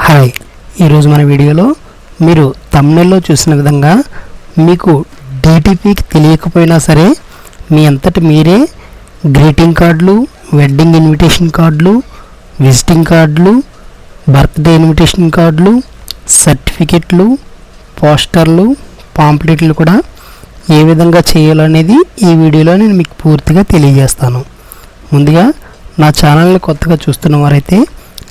Hi, ఈరోజు మన వీడియోలో మీరు థంబ్నెయిల్లో చూసిన విధంగా మీకు డీటీపీకి తెలియకపోయినా సరే మీ అంతటి మీరే గ్రీటింగ్ కార్డులు, వెడ్డింగ్ ఇన్విటేషన్ కార్డులు, విజిటింగ్ కార్డులు, బర్త్డే ఇన్విటేషన్ కార్డులు, సర్టిఫికెట్లు, పోస్టర్లు, పాంప్లెట్లు కూడా ఏ విధంగా చేయాలనేది ఈ వీడియోలో నేను మీకు పూర్తిగా తెలియజేస్తాను. ముందుగా నా ఛానల్ని కొత్తగా చూస్తున్న వారైతే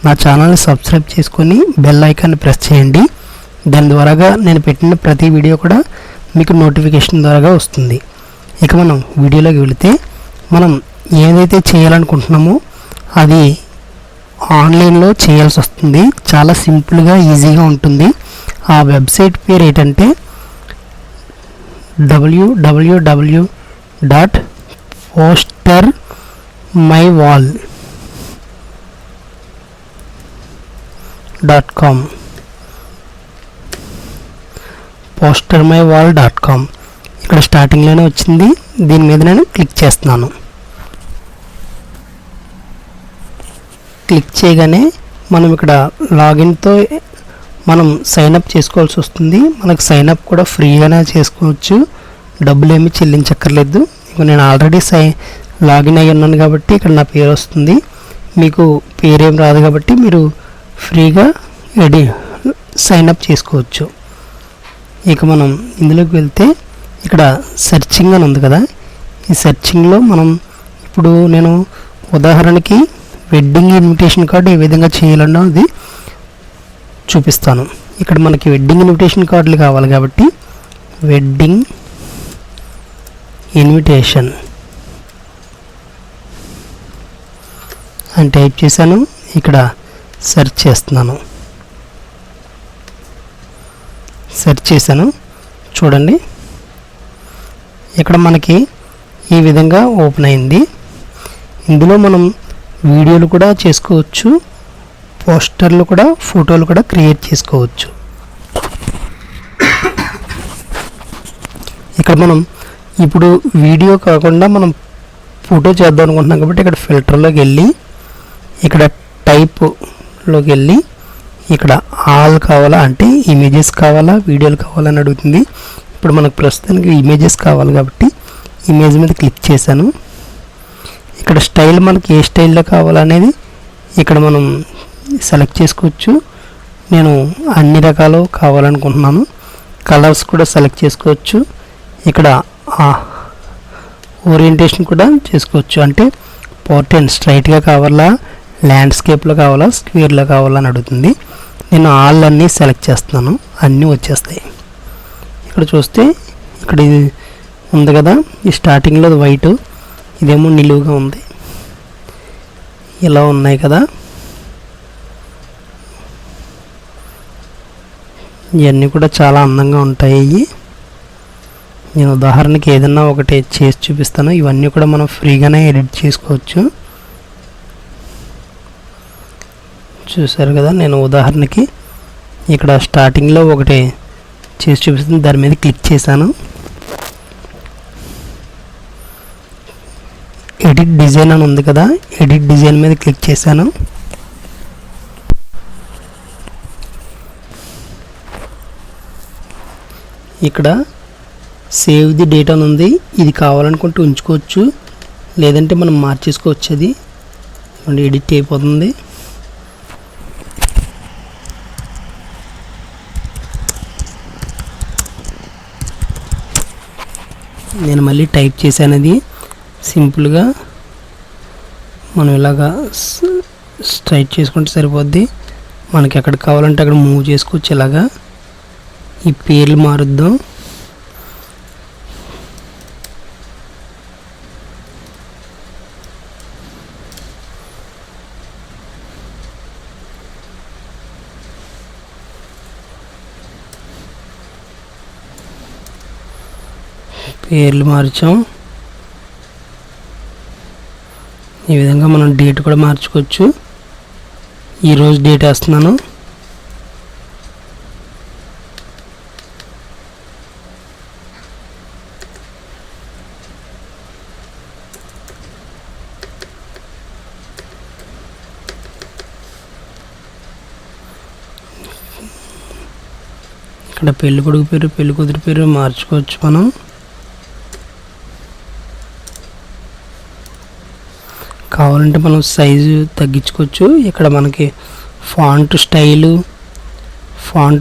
నా ఛానల్ని సబ్స్క్రైబ్ చేసుకొని బెల్ ఐకాన్ని ప్రెస్ చేయండి. దాని ద్వారాగా నేను పెట్టిన ప్రతి వీడియో కూడా మీకు నోటిఫికేషన్ ద్వారాగా వస్తుంది. ఇక మనం వీడియోలోకి వెళితే మనం ఏదైతే చేయాలనుకుంటున్నామో అది ఆన్లైన్లో చేయాల్సి వస్తుంది. చాలా సింపుల్గా ఈజీగా ఉంటుంది. ఆ వెబ్సైట్ పేరు ఏంటంటే www.postermywall.com postermywall.com. ఇక్కడ స్టార్టింగ్లోనే వచ్చింది. దీని మీద నేను క్లిక్ చేస్తున్నాను. క్లిక్ చేయగానే మనం ఇక్కడ లాగిన్తో మనం సైన్అప్ చేసుకోవాల్సి వస్తుంది. మనకు సైన్అప్ కూడా ఫ్రీగానే చేసుకోవచ్చు, డబ్బులు ఏమీ చెల్లించక్కర్లేదు. ఇక నేను ఆల్రెడీ లాగిన్ అయ్యి ఉన్నాను కాబట్టి ఇక్కడ నా పేరు వస్తుంది. మీకు పేరేం రాదు కాబట్టి మీరు ఫ్రీగా సైన్అప్ చేసుకోవచ్చు. ఇక మనం ఇందులోకి వెళ్తే ఇక్కడ సెర్చింగ్ అని ఉంది కదా, ఈ సెర్చింగ్లో మనం ఇప్పుడు నేను ఉదాహరణకి వెడ్డింగ్ ఇన్విటేషన్ కార్డు ఏ విధంగా చేయాలన్నో అది చూపిస్తాను. ఇక్కడ మనకి వెడ్డింగ్ ఇన్విటేషన్ కార్డులు కావాలి కాబట్టి వెడ్డింగ్ ఇన్విటేషన్ అని టైప్ చేశాను. ఇక్కడ సెర్చ్ చేస్తున్నాను. సెర్చ్ చేశాను. చూడండి, ఇక్కడ మనకి ఈ విధంగా ఓపెన్ అయింది. ఇందులో మనం వీడియోలు కూడా చేసుకోవచ్చు, పోస్టర్లు కూడా, ఫోటోలు కూడా క్రియేట్ చేసుకోవచ్చు. ఇక్కడ మనం ఇప్పుడు వీడియో కాకుండా మనం ఫోటో చేద్దాం అనుకుంటున్నాం కాబట్టి ఇక్కడ ఫిల్టర్లోకి వెళ్ళి ఇక్కడ టైప్లోకి వెళ్ళి ఇక్కడ ఆల్ కావాలా అంటే ఇమేజెస్ కావాలా, వీడియోలు కావాలని అడుగుతుంది. ఇప్పుడు మనకు ప్రస్తుతానికి ఇమేజెస్ కావాలి కాబట్టి ఇమేజ్ మీద క్లిక్ చేశాను. ఇక్కడ స్టైల్ మనకి ఏ స్టైల్లో కావాలనేది ఇక్కడ మనం సెలెక్ట్ చేసుకోవచ్చు. నేను అన్ని రకాలు కావాలనుకుంటున్నాను. కలర్స్ కూడా సెలెక్ట్ చేసుకోవచ్చు. ఇక్కడ ఓరియంటేషన్ కూడా చేసుకోవచ్చు. అంటే పోర్ట్రేట్ స్ట్రైట్గా కావాలా, ల్యాండ్స్కేప్లో కావాలా, స్క్వేర్లో కావాలా అని అడుగుతుంది. నేను ఆల్ అన్నీ సెలెక్ట్ చేస్తున్నాను, అన్నీ వచ్చేస్తాయి. ఇక్కడ చూస్తే ఇక్కడ ఇది ఉంది కదా, ఈ స్టార్టింగ్లో వైట్, ఇదేమో నిలువుగా ఉంది. ఇలా ఉన్నాయి కదా, ఇవన్నీ కూడా చాలా అందంగా ఉంటాయి. నేను ఉదాహరణకి ఏదన్నా ఒకటి చేసి చూపిస్తాను. ఇవన్నీ కూడా మనం ఫ్రీగానే ఎడిట్ చేసుకోవచ్చు. చూసారు కదా, నేను ఉదాహరణకి ఇక్కడ స్టార్టింగ్లో ఒకటి చేసి చూపిస్తుంది. దాని మీద క్లిక్ చేశాను. ఎడిట్ డిజైన్ అని ఉంది కదా, ఎడిట్ డిజైన్ మీద క్లిక్ చేశాను. ఇక్కడ సేవ్ ది డేట్ అని ఉంది. ఇది కావాలనుకుంటే ఉంచుకోవచ్చు, లేదంటే మనం మార్చేసుకోవచ్చు. అది ఎడిట్ అయిపోతుంది. నేను మళ్ళీ టైప్ చేశాను. అది సింపుల్గా మనం ఇలాగా స్ట్రైట్ చేసుకుంటే సరిపోద్ది. మనకి ఎక్కడ కావాలంటే అక్కడ మూవ్ చేసుకోవచ్చు. ఇలాగా ఈ పేర్లు మారుద్దాం. పేర్లు మార్చాం. ఈ విధంగా మనం డేట్ కూడా మార్చుకోవచ్చు. ఈరోజు డేట్ వేస్తున్నాను. ఇక్కడ పెళ్లి కొడుకు పేరు పెళ్లి కూతురు పేరు మార్చుకోవచ్చు. మనం కావాలంటే మనం సైజు తగ్గించుకోవచ్చు. ఇక్కడ మనకి ఫాంట్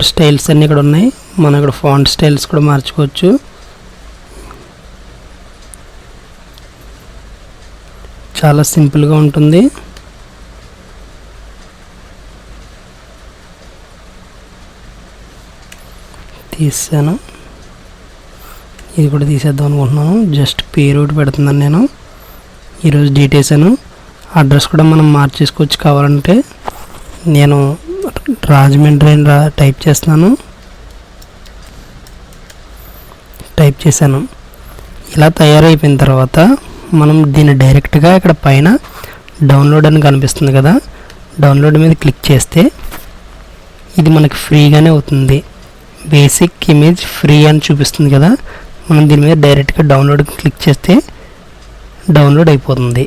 స్టైల్స్ అన్నీ ఇక్కడ ఉన్నాయి. మనం ఇక్కడ ఫాంట్ స్టైల్స్ కూడా మార్చుకోవచ్చు. చాలా సింపుల్గా ఉంటుంది. తీసాను, ఇది కూడా తీసేద్దాం అనుకుంటున్నాను. జస్ట్ పేరు ఒకటి పెడుతున్నాను నేను. ఈరోజు డీటెయిల్స్ అడ్రస్ కూడా మనం మార్చేసుకోవచ్చు. కావాలంటే నేను రాజమండ్రి అని టైప్ చేస్తున్నాను. టైప్ చేశాను. ఇలా తయారైపోయిన తర్వాత మనం దీన్ని డైరెక్ట్గా ఇక్కడ పైన డౌన్లోడ్ అని కనిపిస్తుంది కదా, డౌన్లోడ్ మీద క్లిక్ చేస్తే ఇది మనకి ఫ్రీగానే అవుతుంది. బేసిక్ ఇమేజ్ ఫ్రీ అని చూపిస్తుంది కదా, మనం దీని మీద డైరెక్ట్గా డౌన్లోడ్ క్లిక్ చేస్తే డౌన్లోడ్ అయిపోతుంది.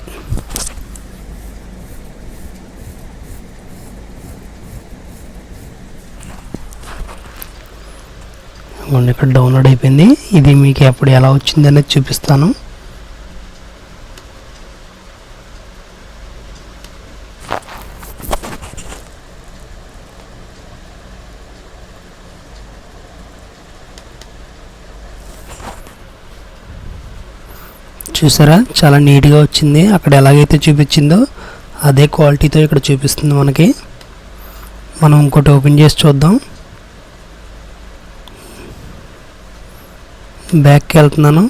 ఇక్కడ డౌన్లోడ్ అయిపోయింది. ఇది మీకు ఎప్పుడు ఎలా వచ్చింది అనేది చూపిస్తాను. చూసారా, చాలా నీట్గా వచ్చింది. అక్కడ ఎలాగైతే చూపించిందో అదే క్వాలిటీతో ఇక్కడ చూపిస్తుంది మనకి. మనం ఇంకోటి ఓపెన్ చేసి చూద్దాం. బ్యాక్కి వెళ్తున్నాను.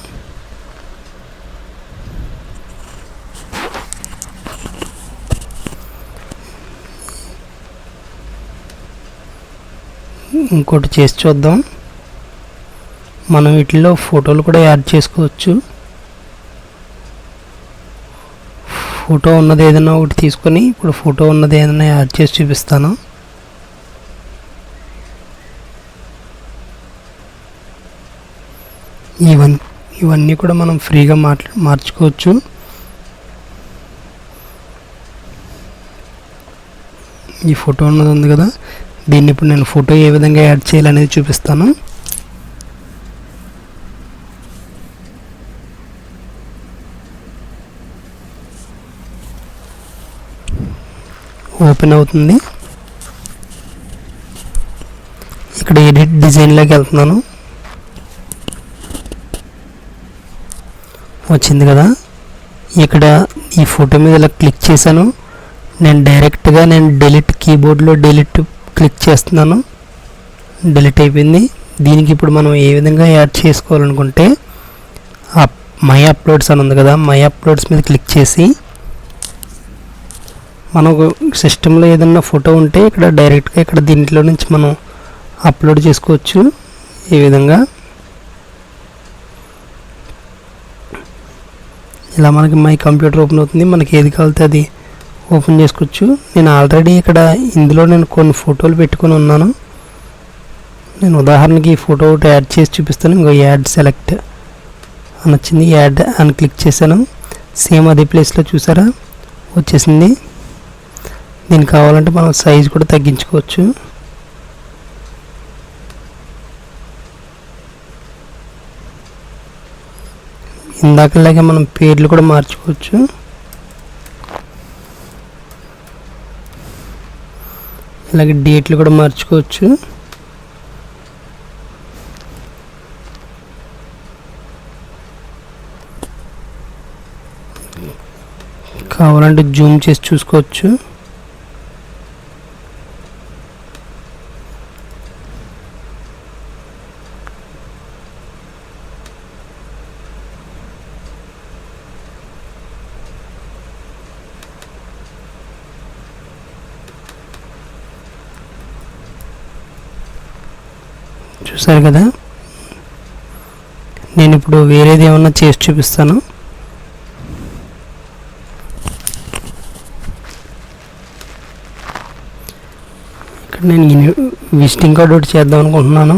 ఇంకోటి చేసి చూద్దాం. మనం వీటిలో ఫోటోలు కూడా యాడ్ చేసుకోవచ్చు. ఫోటో ఉన్నది ఏదైనా ఒకటి తీసుకొని ఇప్పుడు ఫోటో ఉన్నది ఏదైనా యాడ్ చేసి చూపిస్తాను. ఇవన్నీ కూడా మనం ఫ్రీగా మార్చుకోవచ్చు. ఈ ఫోటో ఉన్నది ఉంది కదా, దీన్ని ఇప్పుడు నేను ఫోటో ఏ విధంగా యాడ్ చేయాలనేది చూపిస్తాను. ఓపెన్ అవుతుంది. ఇక్కడ ఎడిట్ డిజైన్లోకి వెళ్తున్నాను. వచ్చింది కదా, ఇక్కడ ఈ ఫోటో మీద ఇలా క్లిక్ చేశాను. నేను డైరెక్ట్గా డెలిట్ కీబోర్డ్లో డెలిట్ క్లిక్ చేస్తున్నాను. డెలిట్ అయిపోయింది. దీనికి ఇప్పుడు మనం ఏ విధంగా యాడ్ చేసుకోవాలనుకుంటే మై అప్లోడ్స్ అని ఉంది కదా, మై అప్లోడ్స్ మీద క్లిక్ చేసి మనకు సిస్టంలో ఏదన్నా ఫోటో ఉంటే ఇక్కడ డైరెక్ట్గా ఇక్కడ దీంట్లో నుంచి మనం అప్లోడ్ చేసుకోవచ్చు. ఈ విధంగా ఇలా మనకి మై కంప్యూటర్ ఓపెన్ అవుతుంది. మనకి ఏది కావాలితే అది ఓపెన్ చేసుకోవచ్చు. నేను ఆల్రెడీ ఇక్కడ ఇందులో నేను కొన్ని ఫోటోలు పెట్టుకొని ఉన్నాను. నేను ఉదాహరణకి ఈ ఫోటో ఒకటి యాడ్ చేసి చూపిస్తాను. ఇంకో యాడ్ సెలెక్ట్ అని వచ్చింది. యాడ్ అని క్లిక్ చేశాను. సేమ్ అదే ప్లేస్లో చూసారా వచ్చేసింది. దీనికి కావాలంటే మనం సైజ్ కూడా తగ్గించుకోవచ్చు. ఇందాకలాగే మనం పేర్లు కూడా మార్చుకోవచ్చు. ఇలాగే డేట్లు కూడా మార్చుకోవచ్చు. కావాలంటే జూమ్ చేసి చూసుకోవచ్చు. చూసారు కదా, నేను ఇప్పుడు వేరేది ఏమన్నా చేసి చూపిస్తాను. ఇక్కడ నేను విజిటింగ్ కార్డు ఒకటి చేద్దాం అనుకుంటున్నాను.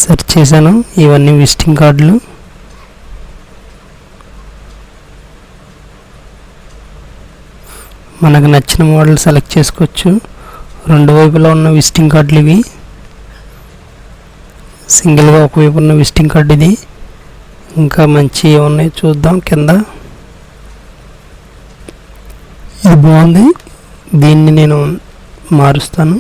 సెర్చ్ చేశాను. ఇవన్నీ విజిటింగ్ కార్డులు. మనకు నచ్చిన మోడల్ సెలెక్ట్ చేసుకోవచ్చు. రెండు వైపులా ఉన్న విజిటింగ్ కార్డులు ఇవి. సింగిల్గా ఒకవైపు ఉన్న విజిటింగ్ కార్డు ఇది. ఇంకా మంచి ఉన్నాయి చూద్దాం. కింద ఇది బాగుంది, దీన్ని నేను మారుస్తాను.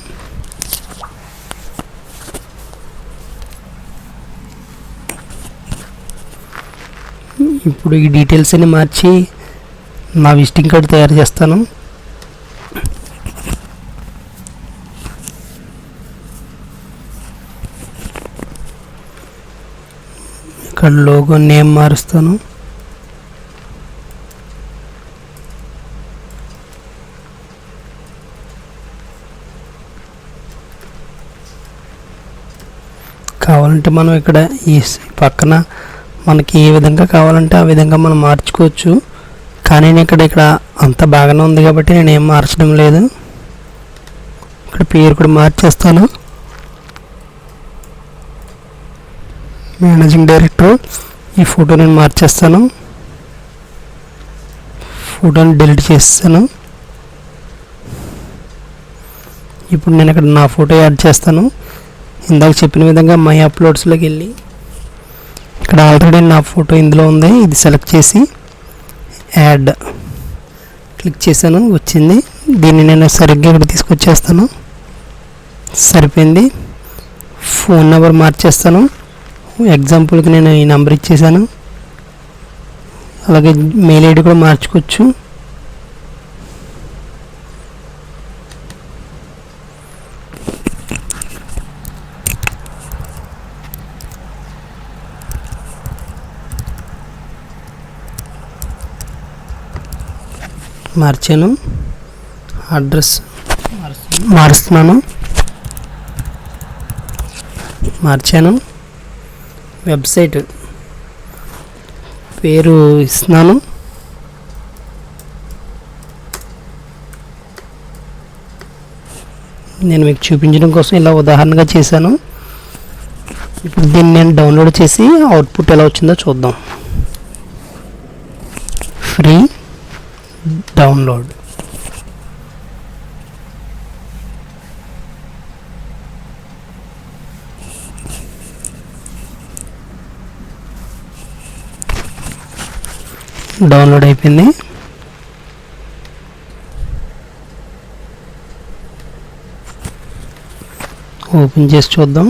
ఇప్పుడు ఈ డీటెయిల్స్ అన్ని మార్చి నా విజిటింగ్ కార్డు తయారు చేస్తాను. ఇక్కడ లోగో నేమ్ మారుస్తాను. కావాలంటే మనం ఇక్కడ ఈ పక్కన మనకి ఏ విధంగా కావాలంటే ఆ విధంగా మనం మార్చుకోవచ్చు. కానీ నేను ఇక్కడ అంత బాగానే ఉంది కాబట్టి నేను ఏం మార్చడం లేదు. ఇక్కడ పేరు కూడా మార్చేస్తాను. Managing director. ఈ ఫోటో నేను మార్చేస్తాను. ఫోటోని డిలీట్ చేస్తాను. ఇప్పుడు నేను ఇక్కడ నా ఫోటో యాడ్ చేస్తాను. ఇందాక చెప్పిన విధంగా మై అప్లోడ్స్లోకి వెళ్ళి ఇక్కడ ఆల్రెడీ నా ఫోటో ఇందులో ఉంది. ఇది సెలెక్ట్ చేసి యాడ్ క్లిక్ చేశాను, వచ్చింది. దీన్ని నేను సరిగ్గా ఇక్కడ తీసుకొచ్చేస్తాను. సరిపోయింది. ఫోన్ నెంబర్ మార్చేస్తాను. ఎగ్జాంపుల్కి నేను ఈ నెంబర్ ఇచ్చేసాను. అలాగే మెయిల్ ఐడి కూడా మార్చుకోవచ్చు. మార్చాను. అడ్రస్ మారుస్తున్నాను. మార్చాను. వెబ్సైట్ పేరు ఇస్తున్నాను. నేను మీకు చూపించడం కోసం ఇలా ఉదాహరణగా చేశాను. ఇప్పుడు దీన్ని నేను డౌన్లోడ్ చేసి అవుట్పుట్ ఎలా వచ్చిందో చూద్దాం. Free download. డౌన్లోడ్ అయిపోయింది. ఓపెన్ చేసి చూద్దాం.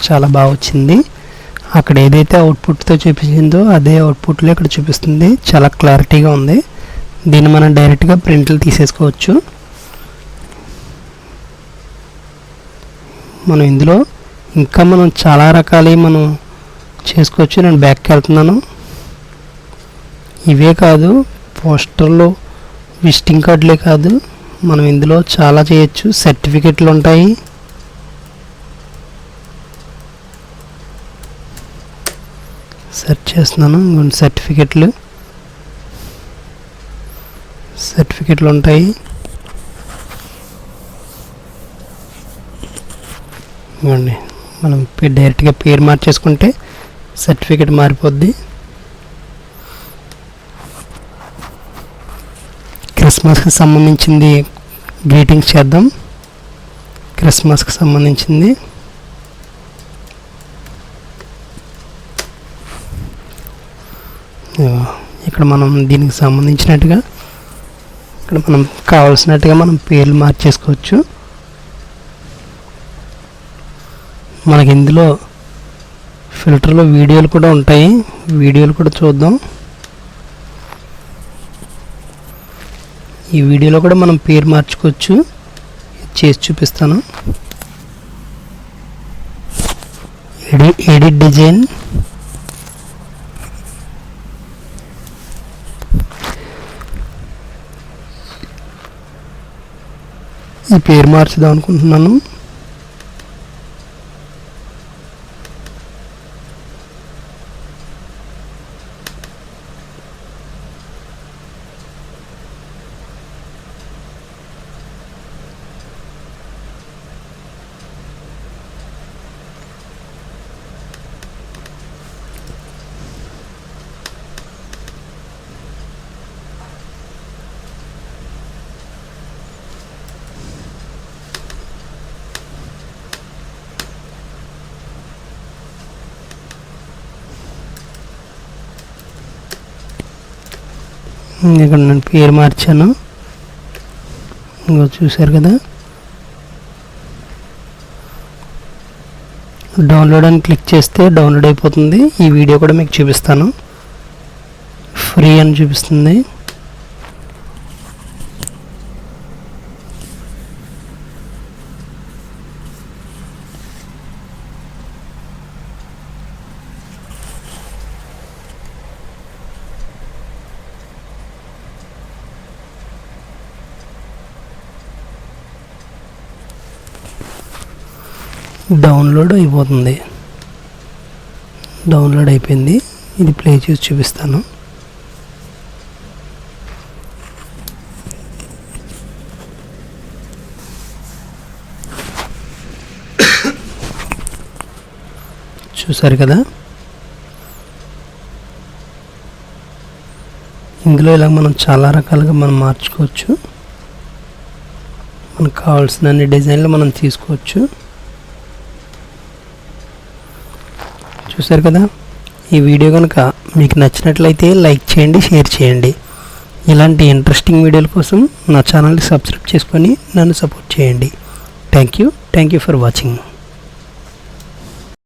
చాలా బాగా వచ్చింది. అక్కడ ఏదైతే అవుట్పుట్తో చూపించిందో అదే అవుట్పుట్లో ఇక్కడ చూపిస్తుంది. చాలా క్లారిటీగా ఉంది. దీన్ని మనం డైరెక్ట్గా ప్రింట్లు తీసేసుకోవచ్చు. మనం ఇందులో ఇంకా మనం చాలా రకాలు మనం చేసుకోవచ్చు. నేను బ్యాక్కి వెళ్తున్నాను. ఇవే కాదు, పోస్టర్లు, విజిటింగ్ కార్డులే కాదు, మనం ఇందులో చాలా చేయొచ్చు. సర్టిఫికెట్లు ఉంటాయి. సెర్చ్ చేస్తున్నాను. సర్టిఫికెట్లు ఉంటాయి. ఇవ్వండి, మనం డైరెక్ట్గా పేరు మార్చేసుకుంటే సర్టిఫికెట్ మారిపోద్ది. క్రిస్మస్కి సంబంధించింది గ్రీటింగ్స్ చేద్దాం. క్రిస్మస్కి సంబంధించింది ఇక్కడ మనం దీనికి సంబంధించినట్టుగా ఇక్కడ మనం కావాల్సినట్టుగా మనం పేర్లు మార్చేసుకోవచ్చు. మనకి ఇందులో ఫిల్టర్లో వీడియోలు కూడా ఉంటాయి. వీడియోలు కూడా చూద్దాం. ఈ వీడియోలో కూడా మనం పేరు మార్చుకోవచ్చు. చేసి చూపిస్తాను. Edit design. ఈ పేరు మార్చుదాం అనుకుంటున్నాను. ఇక్కడ నేను పేరు మార్చాను, ఇంకో చూసారు కదా. డౌన్లోడ్ అని క్లిక్ చేస్తే డౌన్లోడ్ అయిపోతుంది. ఈ వీడియో కూడా మీకు చూపిస్తాను. ఫ్రీ అని చూపిస్తుంది. డౌన్లోడ్ అయిపోతుంది. డౌన్లోడ్ అయిపోయింది. ఇది ప్లే చేసి చూపిస్తాను. చూసారు కదా. ఇందులో ఇలా మనం చాలా రకాలుగా మనం మార్చుకోవచ్చు. మనకు కావాల్సిన అన్ని డిజైన్లు మనం తీసుకోవచ్చు. చూసారు కదా. ఈ వీడియో కనుక మీకు నచ్చినట్లయితే లైక్ చేయండి, షేర్ చేయండి. ఇలాంటి ఇంట్రెస్టింగ్ వీడియోల కోసం నా ఛానల్ని సబ్స్క్రైబ్ చేసుకొని నన్ను సపోర్ట్ చేయండి. Thank you for watching.